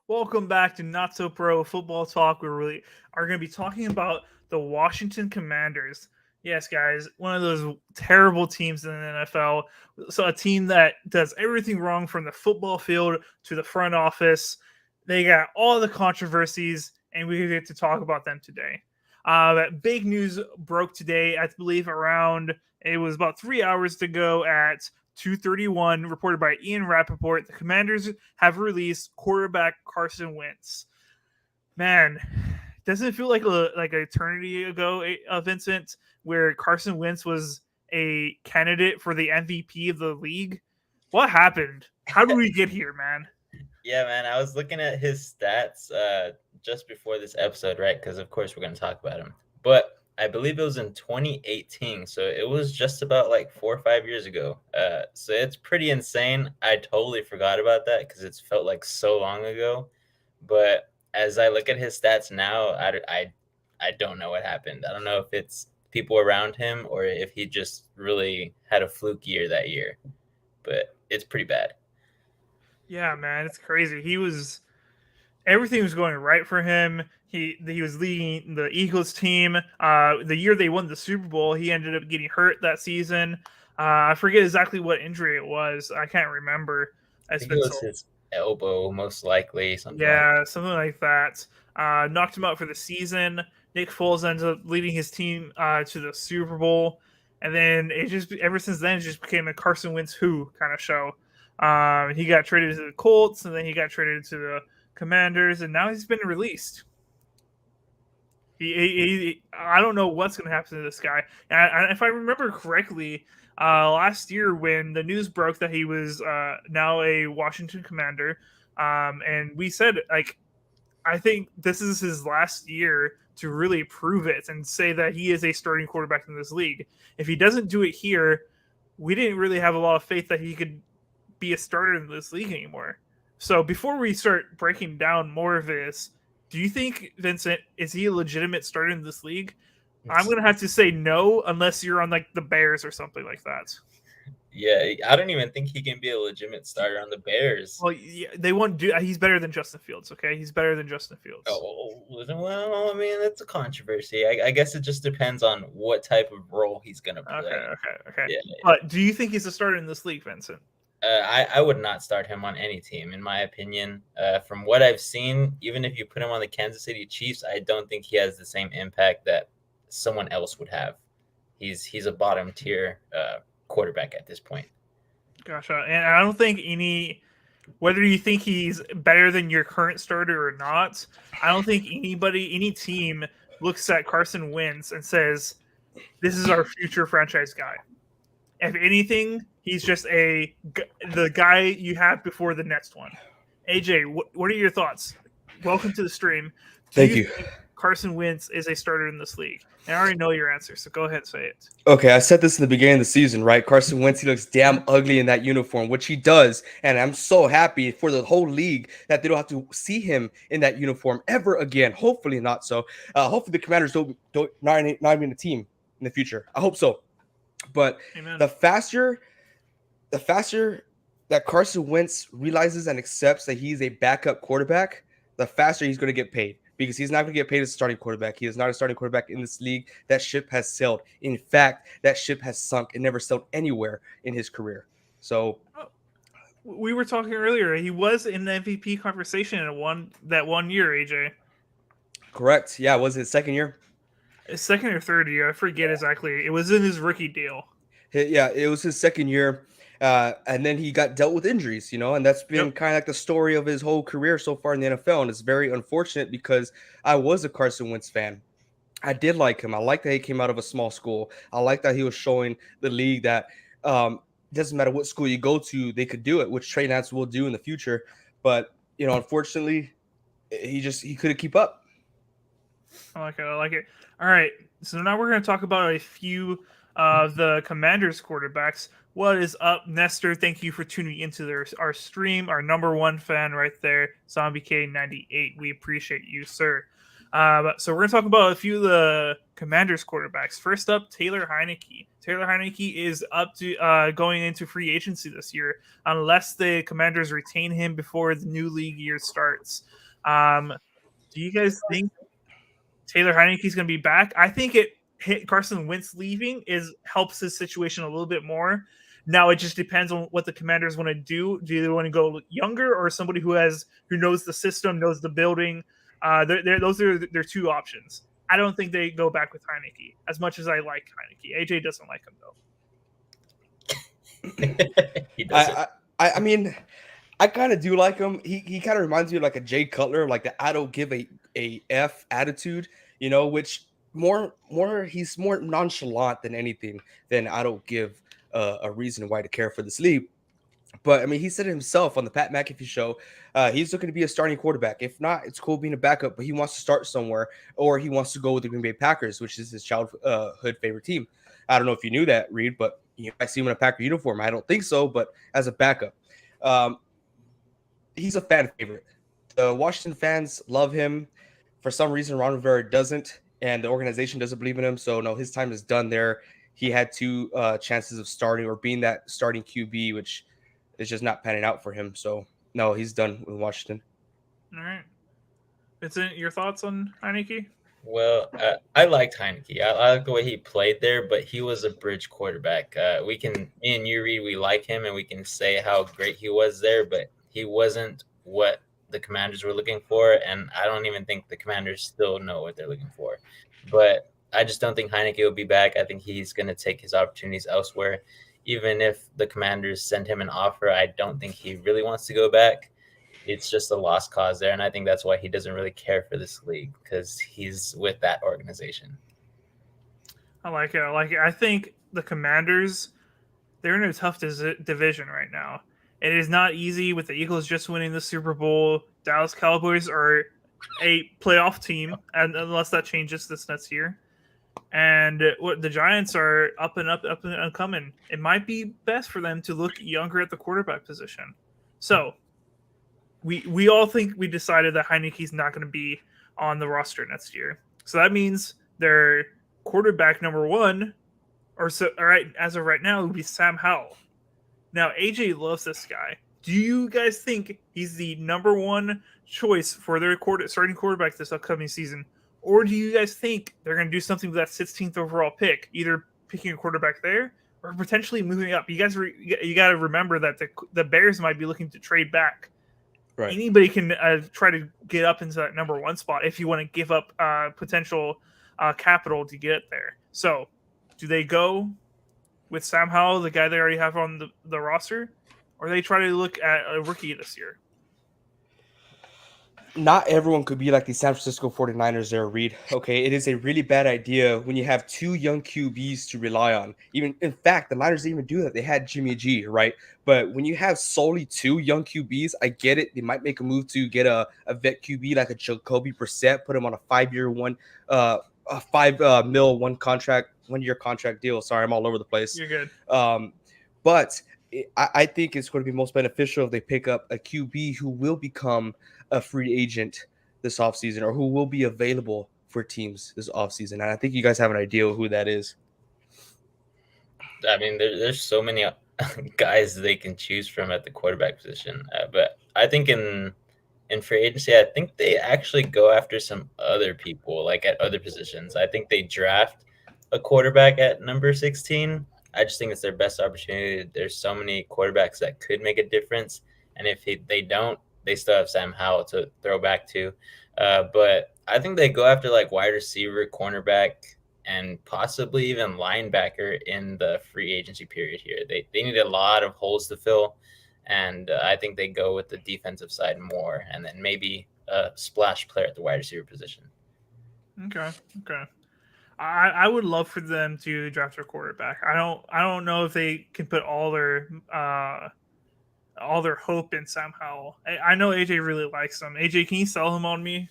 Welcome back to Not So Pro Football Talk. We are going to be talking about the Washington Commanders. Yes, guys, one of those terrible teams in the NFL. So a team that does everything wrong from the football field to the front office. They got all the controversies, and we get to talk about them today. That big news broke today. I believe around it was about 3 hours to go at 2:31, reported by Ian Rappaport. The Commanders have released quarterback Carson Wentz. Man, doesn't it feel like an eternity ago, Vincent, where Carson Wentz was a candidate for the MVP of the league? What happened? How did we get here, man? Yeah, man. I was looking at his stats just before this episode, right? Because of course we're going to talk about him. But I believe it was in 2018, so it was just about like 4 or 5 years ago. So it's pretty insane. I totally forgot about that because it's felt like so long ago. But as I look at his stats now, I don't know what happened. I don't know if it's people around him or if he just really had a fluke year that year. But it's pretty bad. Yeah, man, it's crazy. Everything was going right for him. He was leading the Eagles team. The year they won the Super Bowl, he ended up getting hurt that season. I forget exactly what injury it was. I can't remember. I It's think it been was so. his elbow, most likely, something like Yeah, something like that. Knocked him out for the season. Nick Foles ends up leading his team to the Super Bowl, and then it just ever since then it just became a Carson Wentz who kind of show. He got traded to the Colts, and then he got traded to the Commanders, and now he's been released. I don't know what's going to happen to this guy. And if I remember correctly, last year when the news broke that he was now a Washington Commander, and we said like I think this is his last year to really prove it and say that he is a starting quarterback in this league. If he doesn't do it here, we didn't really have a lot of faith that he could be a starter in this league anymore. So before we start breaking down more of this, do you think Vincent is he a legitimate starter in this league? I'm that. gonna have to say no, unless you're on like the Bears or something like that. Yeah, I don't even think he can be a legitimate starter on the Bears. Well, yeah, they won't do. He's better than Justin Fields. Okay, he's better than Justin Fields. Oh, well, I mean, that's a controversy. I guess it just depends on what type of role he's gonna Okay, play. okay. Yeah, But do you think he's a starter in this league, Vincent? I would not start him on any team, in my opinion. From what I've seen, even if you put him on the Kansas City Chiefs, I don't think he has the same impact that someone else would have. He's a bottom tier quarterback at this point. Gotcha. And I don't think any, whether you think he's better than your current starter or not, I don't think any team looks at Carson Wentz and says, "This is our future franchise guy." If anything, he's just the guy you have before the next one. AJ, what are your thoughts? Welcome to the stream. Do Thank you you. think Carson Wentz is a starter in this league? And I already know your answer, so go ahead and say it. Okay, I said this in the beginning of the season, right? Carson Wentz, he looks damn ugly in that uniform, which he does. And I'm so happy for the whole league that they don't have to see him in that uniform ever again. Hopefully not so. Hopefully the Commanders don't not even a team in the future. I hope so. But Amen. the faster that Carson Wentz realizes and accepts that he's a backup quarterback, the faster he's going to get paid because he's not going to get paid as a starting quarterback. He is not a starting quarterback in this league. That ship has sailed. In fact, that ship has sunk and never sailed anywhere in his career. So We were talking earlier. He was in the MVP conversation in that 1 year, AJ. correct. Yeah, it was his second year. His second or third year, I forget exactly. It was in his rookie deal. Yeah, it was his second year. And then he got dealt with injuries, and that's been Yep. kind of like the story of his whole career so far in the NFL. And it's very unfortunate because I was a Carson Wentz fan. I did like him. I like that he came out of a small school. I like that he was showing the league that doesn't matter what school you go to, they could do it, which Trey Lance will do in the future. But unfortunately, he couldn't keep up. I like it. I like it. All right. So now we're going to talk about a few of the Commanders quarterbacks. What is up, Nestor? Thank you for tuning into our stream. Our number one fan right there, Zombie K98. We appreciate you, sir. So we're going to talk about a few of the Commanders quarterbacks. First up, Taylor Heineke. Taylor Heineke is up to going into free agency this year, unless the Commanders retain him before the new league year starts. Do you guys think Taylor Heineke's going to be back? I think Carson Wentz leaving helps his situation a little bit more. Now it just depends on what the Commanders want to do. Do they want to go younger or somebody who knows the system, knows the building? Those are their two options. I don't think they go back with Heineke as much as I like Heineke. AJ doesn't like him though. He doesn't. I mean, I kind of do like him. He kind of reminds me of like a Jay Cutler, like the I don't give a F attitude, which he's more nonchalant than anything than I don't give a reason why to care for this league. But I mean, he said it himself on the Pat McAfee show. He's looking to be a starting quarterback. If not, it's cool being a backup, but he wants to start somewhere, or he wants to go with the Green Bay Packers, which is his childhood favorite team. I don't know if you knew that, Reed, but I see him in a Packer uniform. I don't think so, but as a backup, he's a fan favorite. The Washington fans love him. For some reason, Ron Rivera doesn't, and the organization doesn't believe in him. So no, his time is done there. He had two chances of starting or being that starting QB, which is just not panning out for him. So no, he's done with Washington. All right. Vincent, your thoughts on Heineke? Well, I liked Heineke. I like the way he played there, but he was a bridge quarterback. Me and you, Reed, we like him, and we can say how great he was there, but he wasn't what the Commanders were looking for, and I don't even think the Commanders still know what they're looking for. But I just don't think Heineke will be back. I think he's going to take his opportunities elsewhere. Even if the Commanders send him an offer, I don't think he really wants to go back. It's just a lost cause there, and I think that's why he doesn't really care for this league, because he's with that organization. I like it. I think the Commanders, they're in a tough division right now. It is not easy with the Eagles just winning the Super Bowl. Dallas Cowboys are a playoff team, and unless that changes this next year. And the Giants are up and coming. It might be best for them to look younger at the quarterback position. So we all think we decided that Heineke's not going to be on the roster next year. So that means their quarterback number one, as of right now, would be Sam Howell. Now, AJ loves this guy. Do you guys think he's the number one choice for their starting quarterback this upcoming season? Or do you guys think they're going to do something with that 16th overall pick, either picking a quarterback there or potentially moving up? You guys, you got to remember that the Bears might be looking to trade back. Right. Anybody can try to get up into that number one spot if you want to give up potential capital to get there. So, do they go with Sam Howell, the guy they already have on the roster, or they try to look at a rookie this year? Not everyone could be like the San Francisco 49ers there, Reed. Okay, it is a really bad idea when you have two young QBs to rely on. Even in fact, the Niners didn't even do that. They had Jimmy G, right? But when you have solely two young QBs, I get it. They might make a move to get a vet QB like a Jacoby Brissett, put him on a 5-year $5 million 1-year contract deal. Sorry, I'm all over the place. You're good. But I think it's going to be most beneficial if they pick up a QB who will become a free agent this offseason, or who will be available for teams this offseason. And I think you guys have an idea of who that is. I mean, there's so many guys they can choose from at the quarterback position. But I think in free agency, I think they actually go after some other people, like at other positions. I think they draft a quarterback at number 16. I just think it's their best opportunity. There's so many quarterbacks that could make a difference. And if they don't, they still have Sam Howell to throw back to. But I think they go after like wide receiver, cornerback, and possibly even linebacker in the free agency period here. They need a lot of holes to fill. And I think they go with the defensive side more, and then maybe a splash player at the wide receiver position. Okay. I would love for them to draft their quarterback. I don't know if they can put all their hope in Sam Howell. I know AJ really likes him. AJ, can you sell him on me?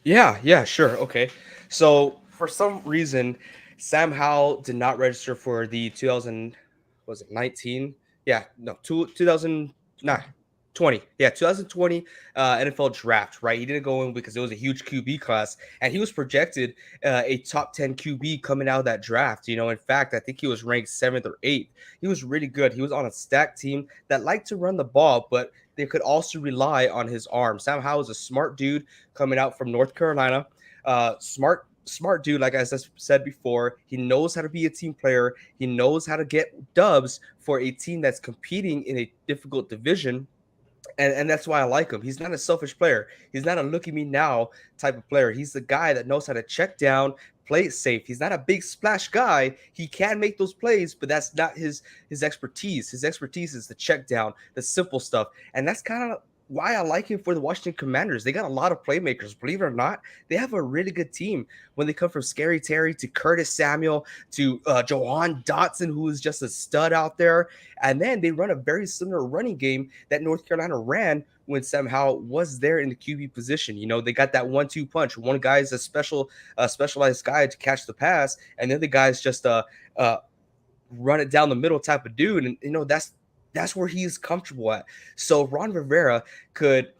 Yeah, sure. Okay. So for some reason, Sam Howell did not register for the 2019? Yeah, no, 2020 2020 NFL draft, right? He didn't go in because it was a huge QB class, and he was projected a top 10 QB coming out of that draft. In fact, I think he was ranked 7th or 8th. He was really good. He was on a stacked team that liked to run the ball, but they could also rely on his arm. Sam Howell is a smart dude coming out from North Carolina. Smart dude, like I said before. He knows how to be a team player. He knows how to get dubs for a team that's competing in a difficult division. And that's why I like him. He's not a selfish player. He's not a look at me now type of player. He's the guy that knows how to check down, play it safe. He's not a big splash guy. He can make those plays, but that's not his expertise. His expertise is the check down, the simple stuff. And that's kind of why I like him for the Washington Commanders. They got a lot of playmakers. Believe it or not, they have a really good team when they come from Scary Terry to Curtis Samuel to Jahan Dotson, who is just a stud out there. And then they run a very similar running game that North Carolina ran when Sam Howell was there in the QB position. They got that 1-2 punch. One guy is a specialized guy to catch the pass, and the other guy is just run it down the middle type of dude. And that's where he's comfortable at. So Ron Rivera could,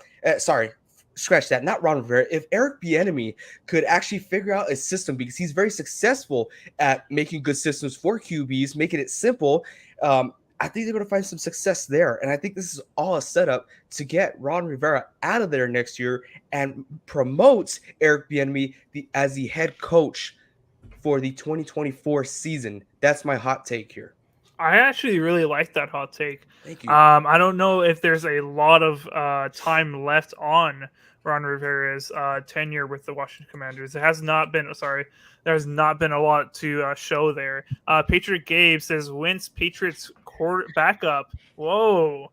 scratch that, not Ron Rivera. If Eric Bieniemy could actually figure out a system, because he's very successful at making good systems for QBs, making it simple, I think they're going to find some success there. And I think this is all a setup to get Ron Rivera out of there next year and promote Eric Bieniemy as the head coach for the 2024 season. That's my hot take here. I actually really like that hot take. Thank you. I don't know if there's a lot of time left on Ron Rivera's tenure with the Washington Commanders. There has not been a lot to show there. Patriot Gabe says Wentz Patriots backup. Whoa.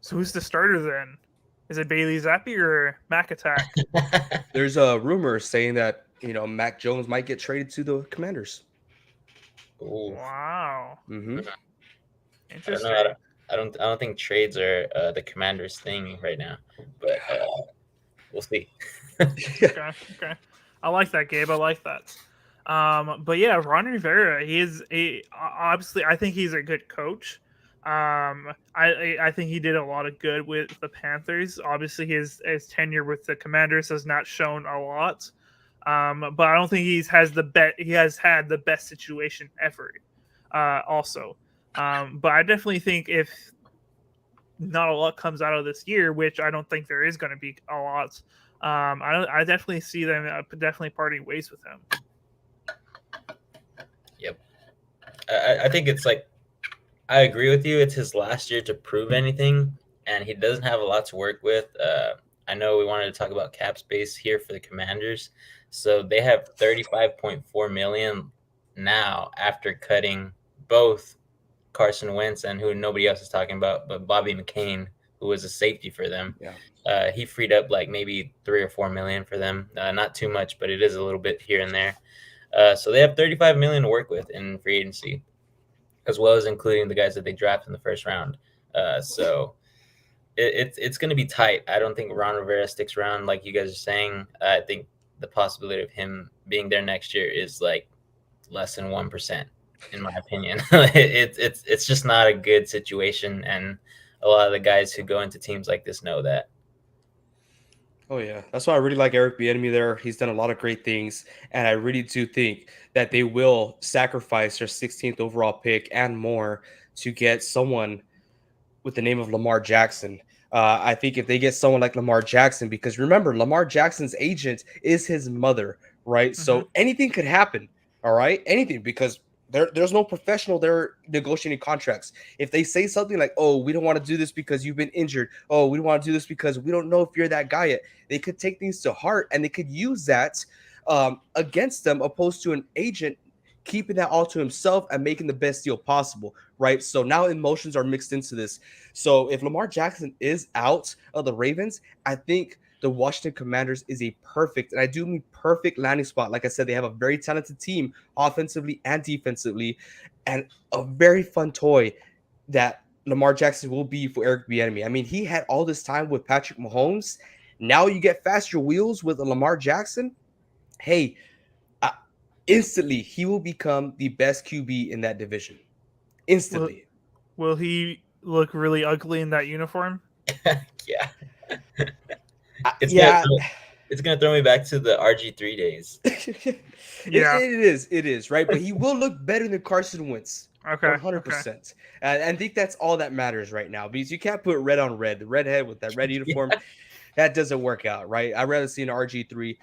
So who's the starter then? Is it Bailey Zappi or Mac Attack? There's a rumor saying that Mac Jones might get traded to the Commanders. Ooh. Wow. Mm-hmm. Interesting. I don't think trades are the Commanders' thing right now, but we'll see. Okay. I like that, Gabe. I like that. But yeah, Ron Rivera, obviously I think he's a good coach. I think he did a lot of good with the Panthers. Obviously his tenure with the Commanders has not shown a lot. But I don't think he has had the best situation ever. Also. But I definitely think if not a lot comes out of this year, which I don't think there is going to be a lot, I definitely see them definitely parting ways with him. Yep. I think it's like, I agree with you. It's his last year to prove anything, and he doesn't have a lot to work with. I know we wanted to talk about cap space here for the Commanders. So they have $35.4 million now after cutting both Carson Wentz and who nobody else is talking about, but Bobby McCain, who was a safety for them. Yeah. He freed up like maybe $3 or $4 million for them. Not too much, but it is a little bit here and there. So they have $35 million to work with in free agency, as well as including the guys that they drafted in the first round. So it's going to be tight. I don't think Ron Rivera sticks around like you guys are saying. I think the possibility of him being there next year is like less than 1%, in my opinion. It's just not a good situation, and a lot of the guys who go into teams like this know that. Oh yeah, that's why I really like Eric Bieniemy there. He's done a lot of great things, and I really do think that they will sacrifice their 16th overall pick and more to get someone with the name of Lamar Jackson. I think if they get someone like Lamar Jackson, because remember, Lamar Jackson's agent is his mother, right? Mm-hmm. So anything could happen, all right? Anything, because there's no professional there negotiating contracts. If they say something like, oh, we don't want to do this because you've been injured. Oh, we don't want to do this because we don't know if you're that guy yet. They could take things to heart, and they could use that against them, opposed to an agent keeping that all to himself and making the best deal possible, right? So now emotions are mixed into this. So if Lamar Jackson is out of the Ravens, I think the Washington Commanders is a perfect, and I do mean perfect, landing spot. Like I said, they have a very talented team offensively and defensively, and a very fun toy that Lamar Jackson will be for Eric Bieniemy. I mean, he had all this time with Patrick Mahomes. Now you get faster wheels with Lamar Jackson. Hey, instantly, he will become the best QB in that division. Instantly. Will he look really ugly in that uniform? Yeah. I- It's gonna yeah. it's gonna throw me back to the RG3 days. Yeah. It is, right? But he will look better than Carson Wentz. Okay. Okay. 100%. And I think that's all that matters right now because you can't put red on red. The redhead with that red uniform, Yeah. that doesn't work out, right? I'd rather see an RG3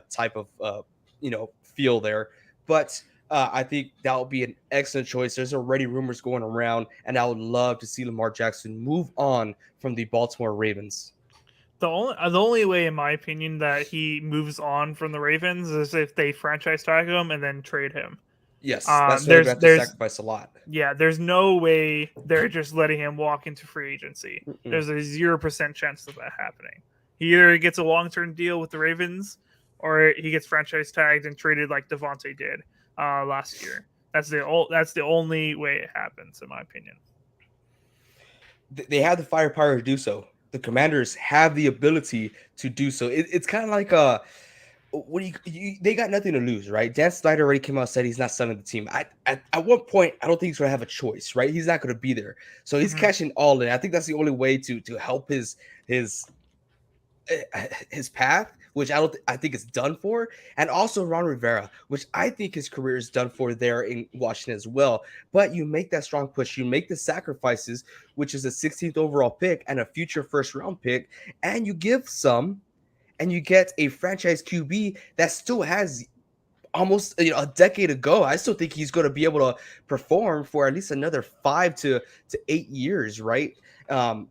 type of feel there. But I think that would be an excellent choice. There's already rumors going around, and I would love to see Lamar Jackson move on from the Baltimore Ravens. The only way, in my opinion, that he moves on from the Ravens is if they franchise tag him and then trade him. Yes, that's why they're There's going to have to sacrifice a lot. yeah, there's no way they're just letting him walk into free agency. Mm-mm. There's a 0% chance of that happening. He either gets a long-term deal with the Ravens, or he gets franchise tagged and traded like Devontae did last year. That's the only way it happens, in my opinion. They have the firepower to do so. The Commanders have the ability to do so. It's kind of like what do they got nothing to lose, right? Dan Snyder already came out and said he's not selling the team. At one point, I don't think he's going to have a choice, right? He's not going to be there, so he's cashing all in. I think that's the only way to help his path, which I think is done for, and also Ron Rivera, which I think his career is done for there in Washington as well. But you make that strong push, you make the sacrifices, which is a 16th overall pick and a future first round pick, and you give some, and you get a franchise QB that still has almost a decade ago. I still think he's going to be able to perform for at least another 5 to 8 years, right? And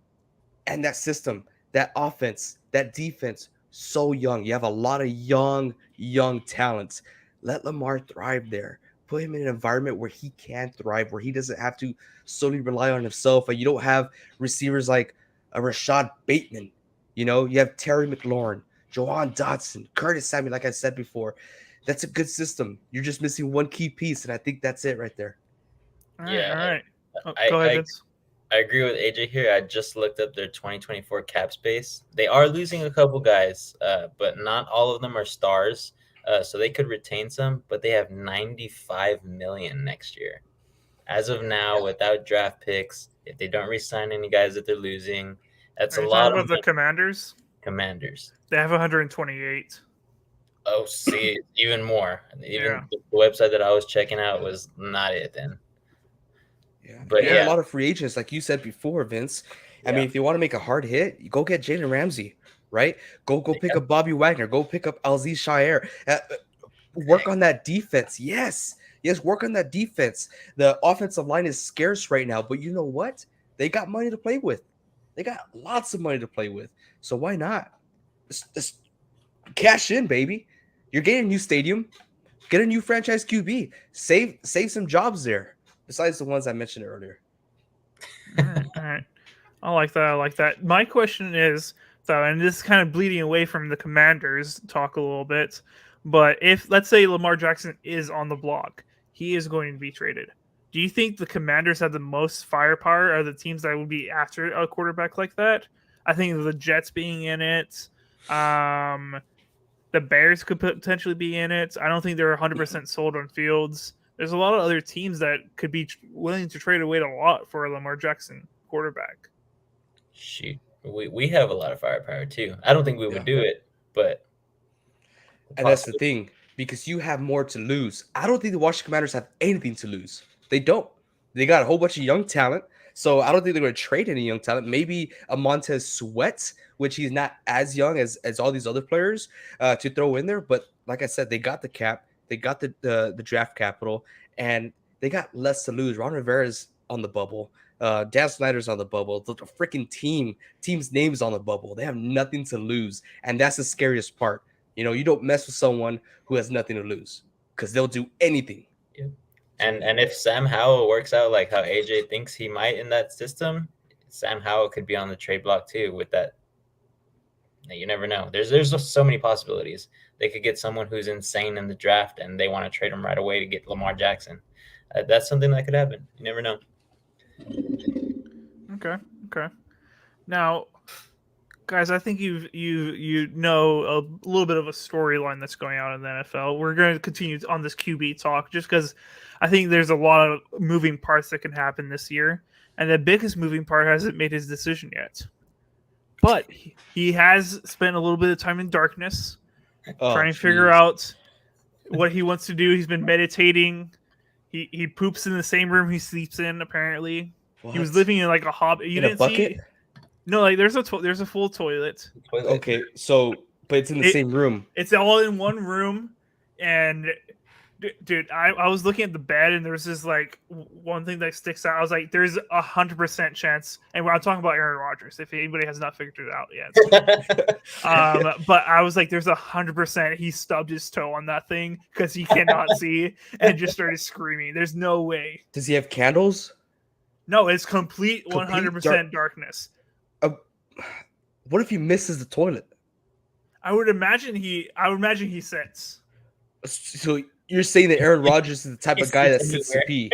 that system, that offense, that defense, so young. You have a lot of young talents. Let Lamar thrive there. Put him in an environment where he can thrive, where he doesn't have to solely rely on himself. And you don't have receivers like a Rashad Bateman. You have Terry McLaurin, Jahan Dotson, Curtis Samuel, like I said before. That's a good system. You're just missing one key piece, and I think that's it right there. All right. Yeah, All right. go ahead, Vince. I agree with AJ here. I just looked up their 2024 cap space. They are losing a couple guys, but not all of them are stars. So they could retain some, but they have $95 million next year. As of now, without draft picks, if they don't re-sign any guys that they're losing, that's Are a you lot talking of about the Commanders? Commanders. They have 128. Oh, see, even more. Even Yeah. the website that I was checking out was not it then. Yeah, But you have yeah. a lot of free agents, like you said before, Vince. I Yeah. mean, if you want to make a hard hit, you go get Jalen Ramsey, right? Go pick up Bobby Wagner. Go pick up Alziz Shire. Work on that defense. Yes, work on that defense. The offensive line is scarce right now, but you know what? They got money to play with. They got lots of money to play with. So why not? Just cash in, baby. You're getting a new stadium. Get a new franchise QB. Save some jobs there. Besides the ones I mentioned earlier. All right. I like that. My question is, though, and this is kind of bleeding away from the Commanders talk a little bit, but if, let's say, Lamar Jackson is on the block, he is going to be traded. Do you think the Commanders have the most firepower of the teams that would be after a quarterback like that? I think the Jets being in it, the Bears could potentially be in it. I don't think they're 100% sold on Fields. There's a lot of other teams that could be willing to trade away a lot for a Lamar Jackson quarterback. Shoot, we have a lot of firepower too. I don't think we would do it, but and that's the thing, because you have more to lose. I don't think the Washington Commanders have anything to lose. They don't. They got a whole bunch of young talent, so I don't think they're going to trade any young talent. Maybe a Montez Sweat, which he's not as young as all these other players, to throw in there. But like I said, they got the cap, they got the draft capital, and they got less to lose. Ron Rivera's on the bubble. Dan Snyder's on the bubble. The freaking team's name's on the bubble. They have nothing to lose, and that's the scariest part. You don't mess with someone who has nothing to lose, because they'll do anything. Yeah. And if Sam Howell works out like how AJ thinks he might in that system, Sam Howell could be on the trade block too with that. You never know. There's just so many possibilities. They could get someone who's insane in the draft and they want to trade him right away to get Lamar Jackson. That's something that could happen. You never know. Okay. Now, guys, I think you know a little bit of a storyline that's going on in the NFL. We're going to continue on this QB talk just because I think there's a lot of moving parts that can happen this year, and the biggest moving part hasn't made his decision yet. but he has spent a little bit of time in darkness trying to figure jeez. out what he wants to do. He's been meditating. He poops in the same room he sleeps in. Apparently, he was What? living in like a hobbit. You In a didn't bucket? see? No, like there's a full toilet. Okay, so but it's in the same room. It's all in one room, and dude, I was looking at the bed, and there's this like one thing that sticks out. I was like, there's 100% chance, and I'm talking about Aaron Rodgers. If anybody has not figured it out yet, but I was like, there's 100% he stubbed his toe on that thing because he cannot see, and just started screaming. There's no way. Does he have candles? No, it's complete Complete 100% darkness. What if he misses the toilet? I would imagine he sits. So you're saying that Aaron Rodgers is the type of guy that sits to pee?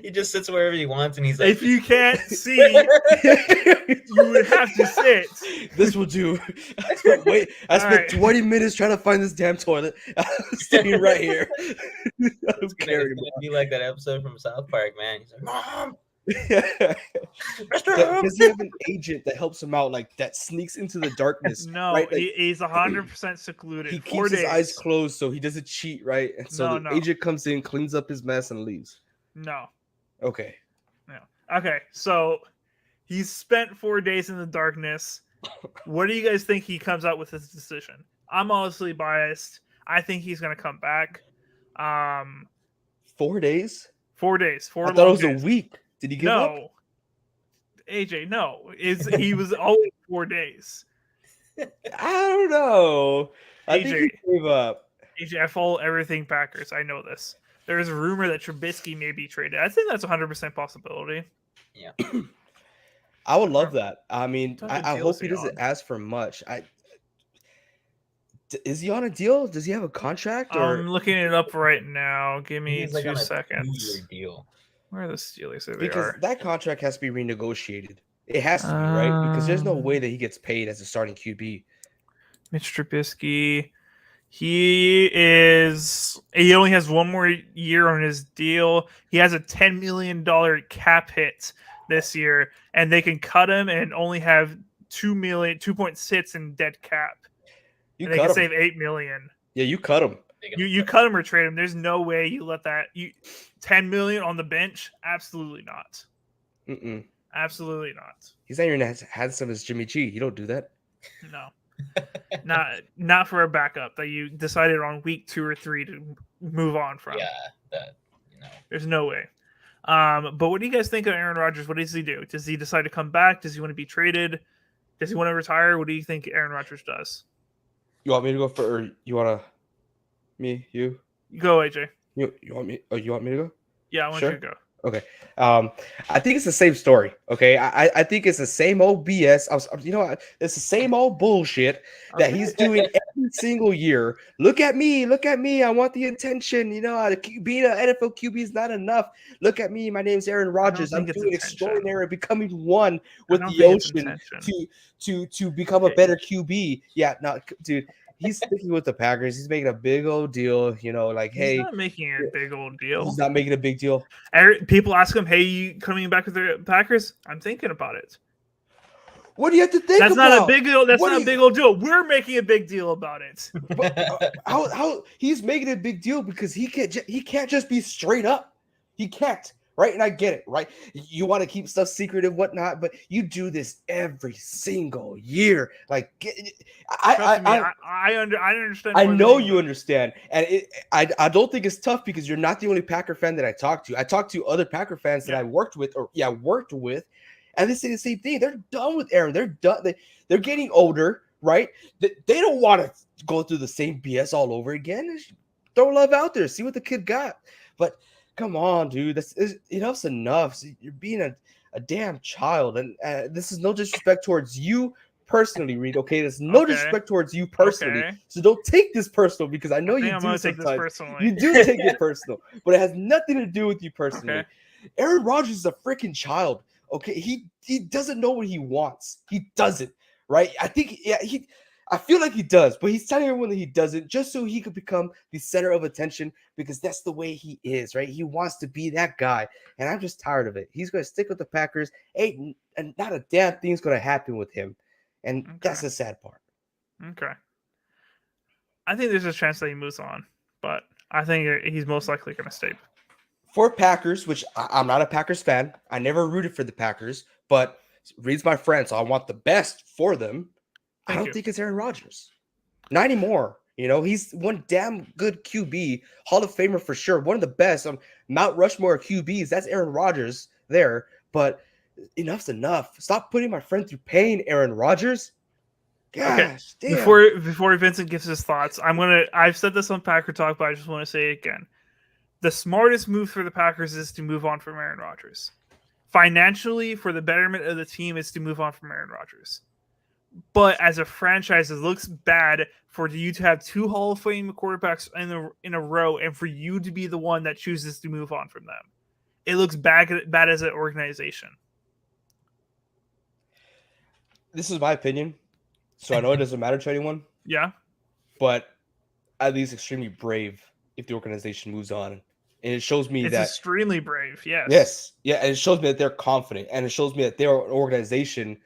He just sits wherever he wants, and he's like, If you can't see, you would have to sit. This will do. I spent Alright. 20 minutes trying to find this damn toilet. I'm sitting right here. it's gonna be like that episode from South Park, man. He's like, Mom, Does he have an agent that helps him out, like that sneaks into the darkness? No, right? Like, he's 100% secluded. he 4 keeps his days. eyes closed so he doesn't cheat, right? And so the agent comes in, cleans up his mess, and leaves. No. Okay. Okay, so he's spent 4 days in the darkness. What do you guys think he comes out with his decision? I'm honestly biased. I think he's going to come back. 4 days? 4 days. I thought it was a week. Did he give up? No. AJ, no. He was always 4 days. I don't know. I think AJ. he gave up. AJ, I follow everything Packers. I know this. There's a rumor that Trubisky may be traded. I think that's 100% possibility. Yeah. I would love that. I mean, What type of I deal hope is he he doesn't on? ask for much. Is he on a deal? Does he have a contract? Or I'm looking it up right now. Give me He's like on 2 a seconds. 2-year deal. Where are the Steelers? There because they are. that contract has to be renegotiated. It has to be, right? Because there's no way that he gets paid as a starting QB. Mitch Trubisky. He only has 1 more year on his deal. He has a $10 million cap hit this year, and they can cut him and only have 2.6 in dead cap. You And they can cut him. save $8 million. Yeah, you cut him. You cut him or trade him. There's no way you let that. $10 million on the bench? Absolutely not. Mm-mm. Absolutely not. He's not even as handsome as Jimmy G. You don't do that. No. not for a backup that you decided on week 2 or 3 to move on from. Yeah, that There's no way. But what do you guys think of Aaron Rodgers? What does he do? Does he decide to come back? Does he want to be traded? Does he want to retire? What do you think Aaron Rodgers does? You want me to go for? Or you want to? Me? You? Go, AJ. You want me? Oh, you want me to go? Yeah, I want Sure. you to go. Okay. I think it's the same story. Okay. I think it's the same old BS. It's the same old bullshit that he's doing every single year. Look at me. I want the attention. Being an NFL QB is not enough. Look at me. My name's Aaron Rodgers. I'm think it's doing attention. extraordinary, becoming one with I don't the think it's ocean intention. to become a better QB. Yeah. No, dude. He's sticking with the Packers. He's making a big old deal. Like, He's hey, not making a big old deal. he's not making a big deal. People ask him, "Hey, you coming back with the Packers?" I'm thinking about it. What do you have to think That's about? not a big deal. That's What not do a big old deal. We're making a big deal about it. But, how he's making a big deal because he can't just be straight up. He can't, right? And I get it, right? You want to keep stuff secret and whatnot, but you do this every single year. Like, I understand. I more know than you understand, and I don't think it's tough because you're not the only Packer fan that I talk to. I talked to other Packer fans that I worked with, and they say the same thing. They're done with Aaron. They're done. They're getting older, right? They don't want to go through the same BS all over again. Throw love out there, see what the kid got. But come on, dude, enough's enough. You're being a damn child, and this is no disrespect towards you personally, Reed. Okay, there's no disrespect towards you personally. Okay. So don't take this personal because I know I think you I'm do gonna take this sometimes. personally. You do take it personal, but it has nothing to do with you personally. Okay. Aaron Rodgers is a freaking child. Okay, he doesn't know what he wants. He doesn't, right? I feel like he does, but he's telling everyone that he doesn't just so he could become the center of attention because that's the way he is, right? He wants to be that guy, and I'm just tired of it. He's going to stick with the Packers. And not a damn thing's going to happen with him. And that's the sad part. Okay. I think there's a chance that he moves on, but I think he's most likely going to stay. For Packers, which I'm not a Packers fan. I never rooted for the Packers, but Reed's my friend, so I want the best for them. I don't think it's Aaron Rodgers. Not anymore. You know, he's one damn good QB, Hall of Famer for sure. One of the best on Mount Rushmore QBs. That's Aaron Rodgers there. But enough's enough. Stop putting my friend through pain, Aaron Rodgers. Gosh, damn. Before Vincent gives his thoughts, I've said this on Packer Talk, but I just want to say it again. The smartest move for the Packers is to move on from Aaron Rodgers. Financially, for the betterment of the team, is to move on from Aaron Rodgers. But as a franchise, it looks bad for you to have two Hall of Fame quarterbacks in a row, and for you to be the one that chooses to move on from them. It looks bad as an organization. This is my opinion, so I know it doesn't matter to anyone. Yeah, but at least extremely brave if the organization moves on, and it shows me that extremely brave. Yes, yeah, and it shows me that they're confident, and it shows me that they're an organization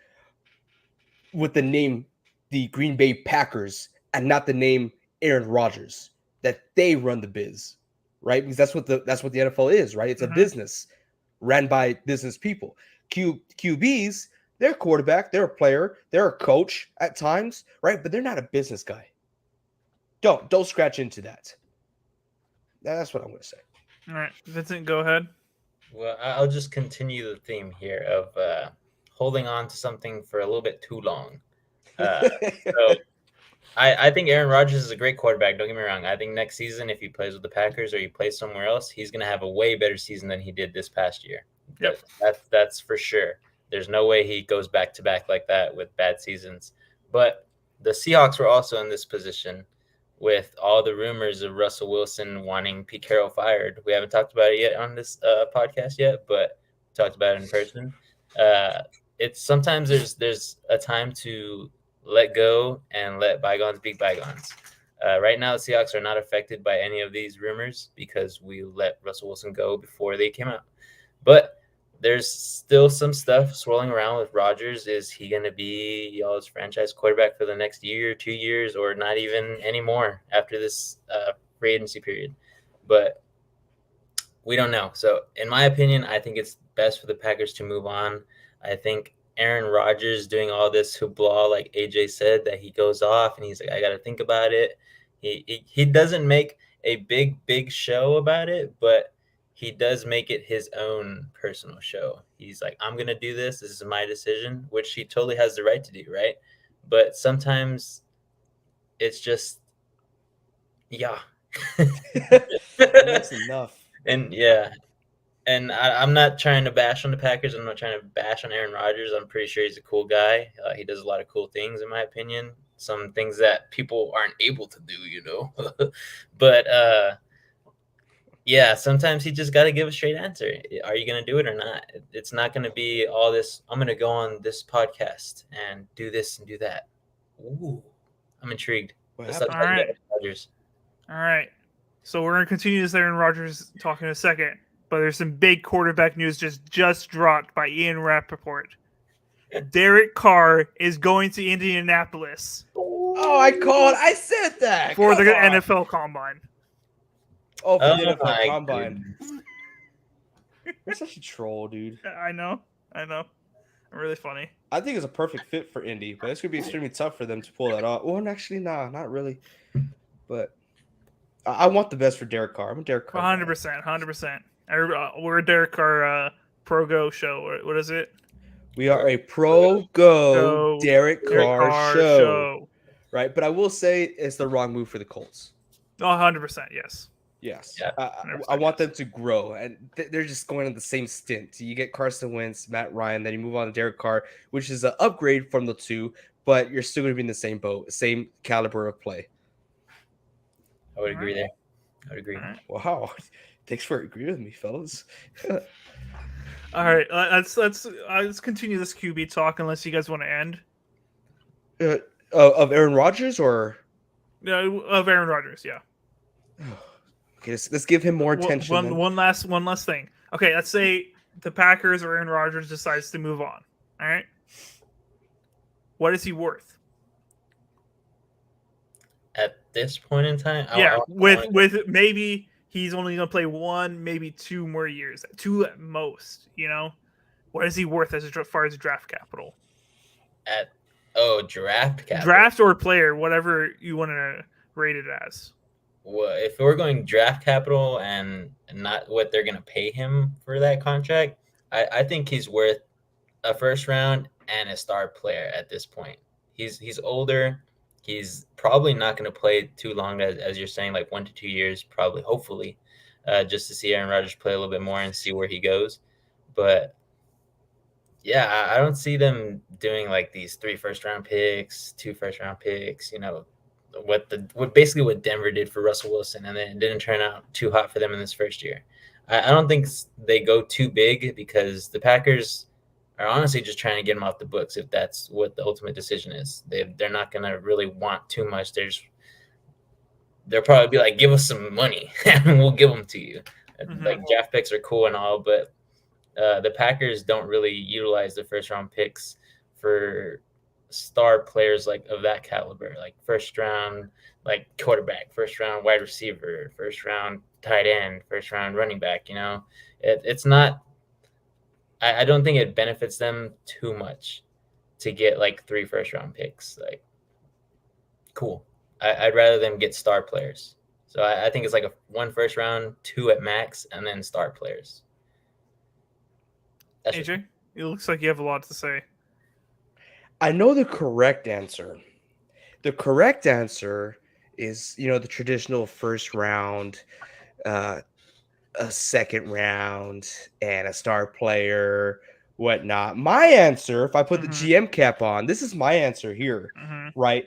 with the name the Green Bay Packers and not the name Aaron Rodgers, that they run the biz, right? Because that's what the NFL is, right? It's a business ran by business people. QBs, they're a quarterback, they're a player, they're a coach at times, right? But they're not a business guy. Don't scratch into that. That's what I'm going to say. All right, Vincent, go ahead. Well, I'll just continue the theme here of holding on to something for a little bit too long. So I think Aaron Rodgers is a great quarterback. Don't get me wrong. I think next season, if he plays with the Packers or he plays somewhere else, he's going to have a way better season than he did this past year. Yep. That's for sure. There's no way he goes back to back like that with bad seasons. But the Seahawks were also in this position with all the rumors of Russell Wilson wanting Pete Carroll fired. We haven't talked about it yet on this podcast yet, but talked about it in person. It's sometimes there's a time to let go and let bygones be bygones. Right now, the Seahawks are not affected by any of these rumors because we let Russell Wilson go before they came out. But there's still some stuff swirling around with Rodgers. Is he going to be y'all's franchise quarterback for the next year, 2 years, or not even anymore after this free agency period? But we don't know. So in my opinion, I think it's best for the Packers to move on. I think Aaron Rodgers doing all this hoopla, like AJ said, that he goes off and he's like, I got to think about it. He doesn't make a big show about it, but he does make it his own personal show. He's like, I'm going to do this. This is my decision, which he totally has the right to do, right? But sometimes it's just, yeah. That's enough. And yeah. And I'm not trying to bash on the Packers. I'm not trying to bash on Aaron Rodgers. I'm pretty sure he's a cool guy. He does a lot of cool things, in my opinion. Some things that people aren't able to do, you know. But, yeah, sometimes you just got to give a straight answer. Are you going to do it or not? It's not going to be all this, I'm going to go on this podcast and do this and do that. Ooh, I'm intrigued. All right. So we're going to continue this Aaron Rodgers talk in a second. But there's some big quarterback news just dropped by Ian Rappaport. Derek Carr is going to Indianapolis. Oh, I said that. For the NFL Combine. Oh, for the NFL Combine. You're such a troll, dude. I know. I'm really funny. I think it's a perfect fit for Indy, but it's going to be extremely tough for them to pull that off. Well, actually, not really. But I want the best for Derek Carr. I'm a Derek Carr. 100%. We're a Derek Carr Pro-Go show. What is it? We are a Pro-Go Derek Carr show. Right? But I will say it's the wrong move for the Colts. 100%, yes. Yes. Yeah, I want them to grow, and they're just going on the same stint. You get Carson Wentz, Matt Ryan, then you move on to Derek Carr, which is an upgrade from the two, but you're still going to be in the same boat, same caliber of play. I would agree there. I would agree. Wow. Thanks for agreeing with me, fellas. All right, let's continue this QB talk unless you guys want to end. Of Aaron Rodgers or? No, of Aaron Rodgers, yeah. Okay, let's give him more attention. One last thing. Okay, let's say the Packers or Aaron Rodgers decides to move on. All right. What is he worth? At this point in time, Yeah, with maybe he's only going to play 1, maybe 2 more years, 2 at most. What is he worth as far as draft capital? Draft capital. Draft or player, whatever you want to rate it as. Well, if we're going draft capital and not what they're going to pay him for that contract, I think he's worth a first round and a star player at this point. He's older. He's probably not going to play too long, as you're saying, like 1 to 2 years, probably, hopefully, just to see Aaron Rodgers play a little bit more and see where he goes. But yeah, I don't see them doing like these 3 first-round picks, 2 first-round picks. What Denver did for Russell Wilson, and then it didn't turn out too hot for them in this first year. I don't think they go too big because the Packers are honestly just trying to get him off the books if that's what the ultimate decision is. They're not going to really want too much. They'll probably be like, give us some money and we'll give them to you. Mm-hmm. Like draft picks are cool and all, but the Packers don't really utilize the first round picks for star players like of that caliber, like first round, like quarterback, first round wide receiver, first round tight end, first round running back. It's not. I don't think it benefits them too much to get like 3 first round picks. Like, cool. I'd rather them get star players. So I think it's like 1 first round, 2 at max, and then star players. That's AJ, it looks like you have a lot to say. I know the correct answer. The correct answer is, the traditional first round, a second round, and a star player, whatnot. My answer, if I put the GM cap on, this is my answer here, right?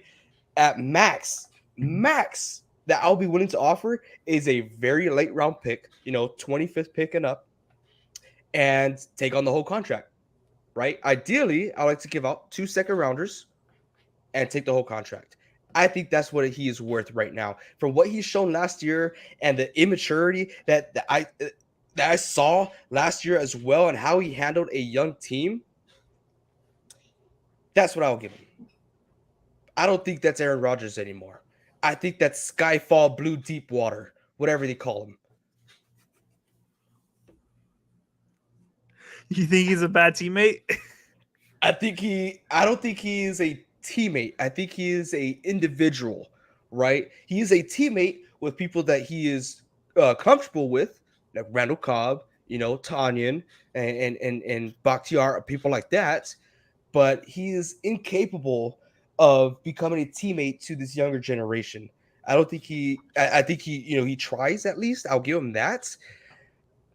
At max that I'll be willing to offer is a very late round pick, 25th pick and up, and take on the whole contract, right? Ideally, I like to give out 2 second rounders and take the whole contract. I think that's what he is worth right now. From what he's shown last year and the immaturity that I saw last year as well, and how he handled a young team, that's what I'll give him. I don't think that's Aaron Rodgers anymore. I think that's Skyfall, Blue Deep Water, whatever they call him. You think he's a bad teammate? I don't think he is a teammate. I think he is a individual, right? He is a teammate with people that he is comfortable with, like Randall Cobb, Tanyan and Bakhtiar, people like that. But he is incapable of becoming a teammate to this younger generation. I think he he tries at least. I'll give him that,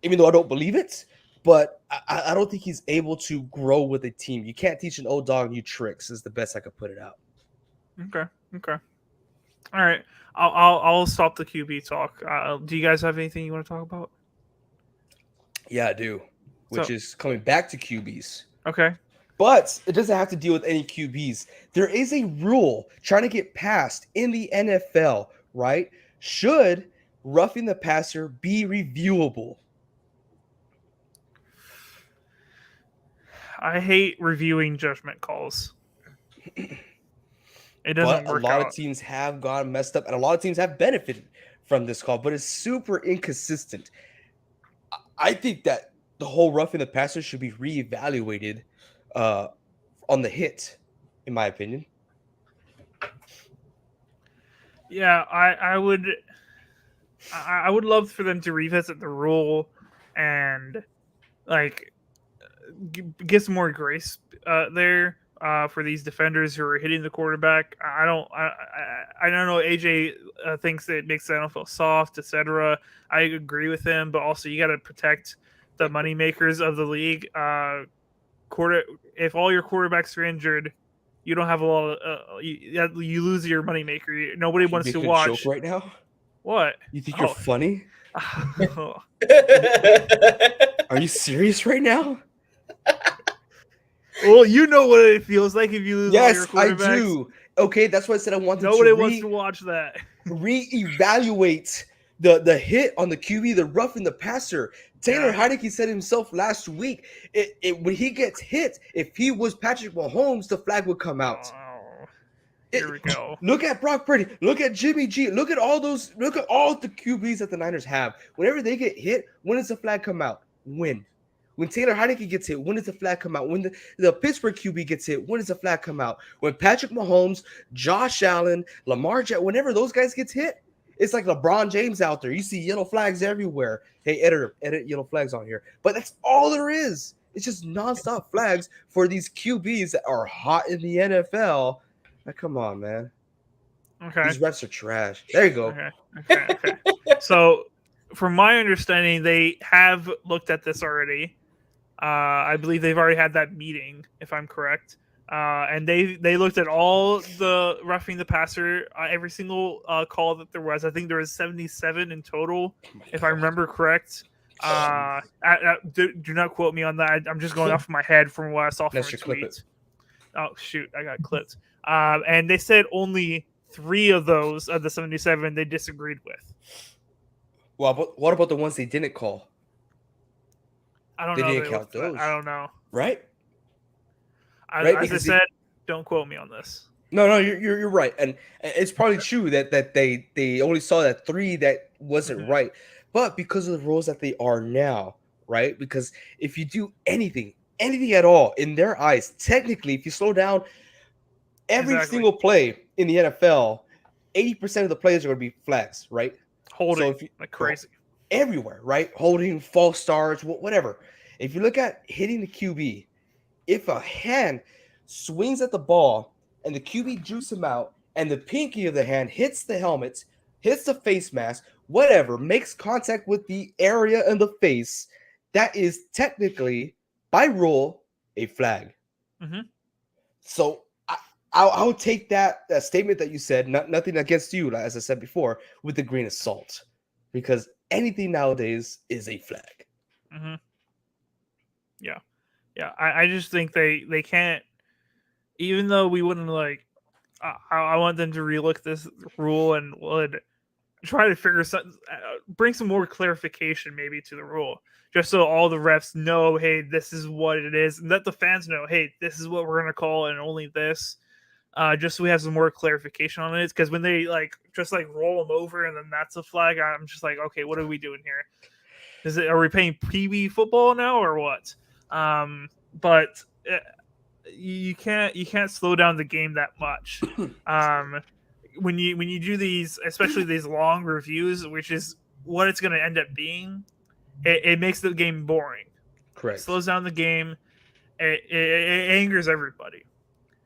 even though I don't believe it. But I don't think he's able to grow with a team. You can't teach an old dog new tricks is the best I could put it out. Okay. All right. I'll stop the QB talk. Do you guys have anything you want to talk about? Yeah, I do. Which is coming back to QBs. Okay. But it doesn't have to deal with any QBs. There is a rule trying to get passed in the NFL, right? Should roughing the passer be reviewable? I hate reviewing judgment calls. It doesn't work out. A lot of teams have gone messed up, and a lot of teams have benefited from this call, but it's super inconsistent. I think that the whole roughing the passer should be reevaluated on the hit, in my opinion. Yeah, I would love for them to revisit the rule and get some more grace there for these defenders who are hitting the quarterback. I don't know. AJ thinks it makes the NFL soft, etc. I agree with him, but also you got to protect the money makers of the league. If all your quarterbacks are injured, you don't have a lot of you lose your money maker. Nobody wants to watch. Joke right now. What? You think you're funny? Oh. Are you serious right now? Well, you know what it feels like if you lose all your quarterbacks. Yes, I do. Okay, that's why I said I wanted Nobody wants to watch that. Reevaluate the hit on the QB, the roughing the passer. Taylor Yeah. Heineke said himself last week, when he gets hit, if he was Patrick Mahomes, the flag would come out. Oh, here we go. Look at Brock Purdy. Look at Jimmy G. Look at all the QBs that the Niners have. Whenever they get hit, when does the flag come out? When Taylor Heineke gets hit, when does the flag come out? When the Pittsburgh QB gets hit, when does the flag come out? When Patrick Mahomes, Josh Allen, Lamar Jackson, whenever those guys get hit, it's like LeBron James out there. You see yellow flags everywhere. Hey, editor, edit yellow flags on here. But that's all there is. It's just nonstop flags for these QBs that are hot in the NFL. Now, come on, man. Okay. These refs are trash. There you go. Okay. So, from my understanding, they have looked at this already. I believe they've already had that meeting, if I'm correct. And they looked at all the roughing the passer, every single call that there was. I think there was 77 in total, if I remember correct. Do not quote me on that. I'm just going off of my head from what I saw from a tweet. Oh shoot, I got clipped. And they said only 3 of those of the 77 they disagreed with. Well, but what about the ones they didn't call? I don't they know. Didn't count those. I don't know. Right? Right? As I said, don't quote me on this. No, you're right, and it's probably true that they only saw that 3 that wasn't right, but because of the rules that they are now, right? Because if you do anything at all in their eyes, technically, if you slow down every single play in the NFL, 80% of the plays are going to be flags, right? Holding like crazy everywhere, right? Holding, false starts, whatever. If you look at hitting the QB, if a hand swings at the ball and the QB jukes him out and the pinky of the hand hits the helmet, hits the face mask, whatever, makes contact with the area in the face, that is technically, by rule, a flag. So I'll take that statement that you said, nothing against you, as I said before, with a grain of salt, because anything nowadays is a flag. Yeah. I just think they can't, even though we wouldn't like, I want them to relook this rule and would try to figure something, bring some more clarification maybe to the rule, just so all the refs know, hey, this is what it is, and let the fans know, hey, this is what we're gonna call and only this. Just so we have some more clarification on it, because when they just roll them over and then that's a flag, I'm just like, okay, what are we doing here? Are we playing PB football now or what? But you can't slow down the game that much. When you do these, especially these long reviews, which is what it's going to end up being, it makes the game boring. Correct. It slows down the game. It angers everybody.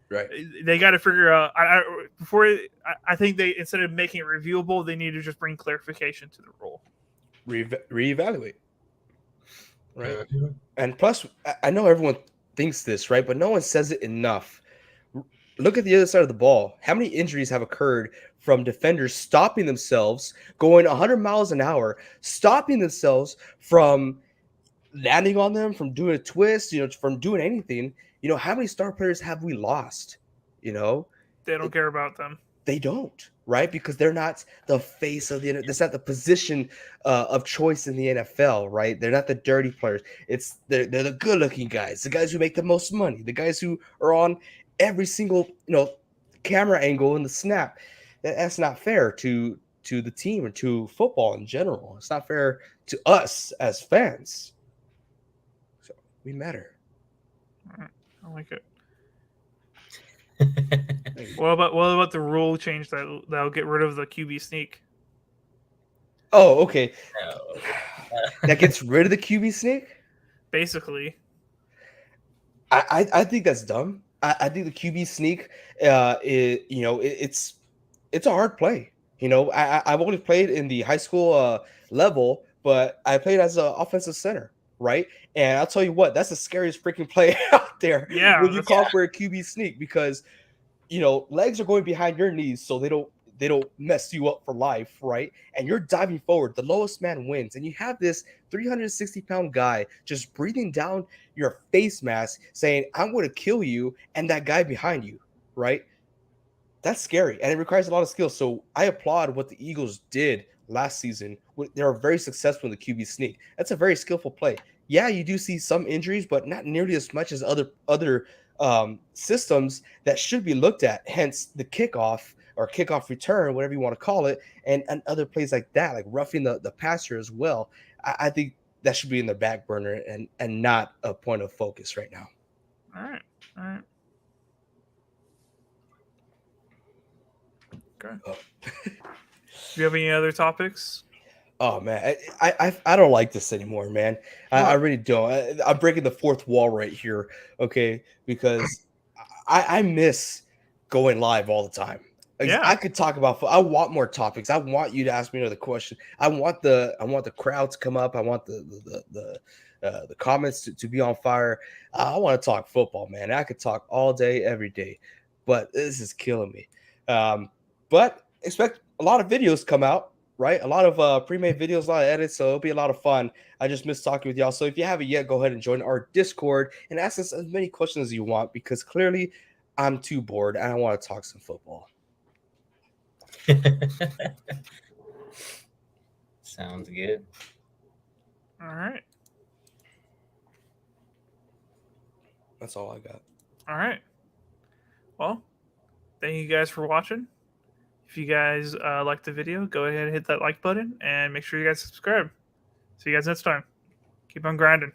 Right. They got to figure out I think they, instead of making it reviewable, they need to just bring clarification to the rule. Reevaluate. Right. And plus, I know everyone thinks this, right? But no one says it enough. Look at the other side of the ball. How many injuries have occurred from defenders stopping themselves, going 100 miles an hour, stopping themselves from landing on them, from doing a twist, from doing anything? How many star players have we lost? They don't care about them. They don't, right? Because they're not the face of the NFL. That's not the position of choice in the NFL, right? They're not the dirty players. They're the good-looking guys, the guys who make the most money, the guys who are on every single camera angle in the snap. That's not fair to the team or to football in general. It's not fair to us as fans. So we matter. I like it. What about the rule change that'll get rid of the QB sneak? Oh, okay. No. That gets rid of the QB sneak? Basically. I think that's dumb. I think the QB sneak, it's a hard play. I've only played in the high school level, but I played as an offensive center, right? And I'll tell you what, that's the scariest freaking play out there. Yeah, when you call for a QB sneak, because legs are going behind your knees, so they don't mess you up for life, right? And you're diving forward. The lowest man wins. And you have this 360-pound guy just breathing down your face mask saying, I'm going to kill you, and that guy behind you, right? That's scary, and it requires a lot of skill. So I applaud what the Eagles did last season. They were very successful in the QB sneak. That's a very skillful play. Yeah, you do see some injuries, but not nearly as much as other systems that should be looked at. Hence the kickoff or kickoff return, whatever you want to call it, and other plays like that, like roughing the passer as well. I think that should be in the back burner and not a point of focus right now. All right. All right. Okay. Oh. Do you have any other topics? Oh man, I don't like this anymore, man. I really don't. I'm breaking the fourth wall right here, okay? Because I miss going live all the time. Yeah. I could talk about. I want more topics. I want you to ask me another question. I want the crowd to come up. I want the comments to be on fire. I want to talk football, man. I could talk all day, every day, but this is killing me. But expect a lot of videos come out. Right, a lot of pre-made videos, a lot of edits, so it'll be a lot of fun. I just miss talking with y'all. So if you haven't yet, go ahead and join our Discord and ask us as many questions as you want, because clearly I'm too bored and I want to talk some football. Sounds good. All right. That's all I got. All right. Well, thank you guys for watching. If you guys liked the video, go ahead and hit that like button and make sure you guys subscribe. See you guys next time. Keep on grinding.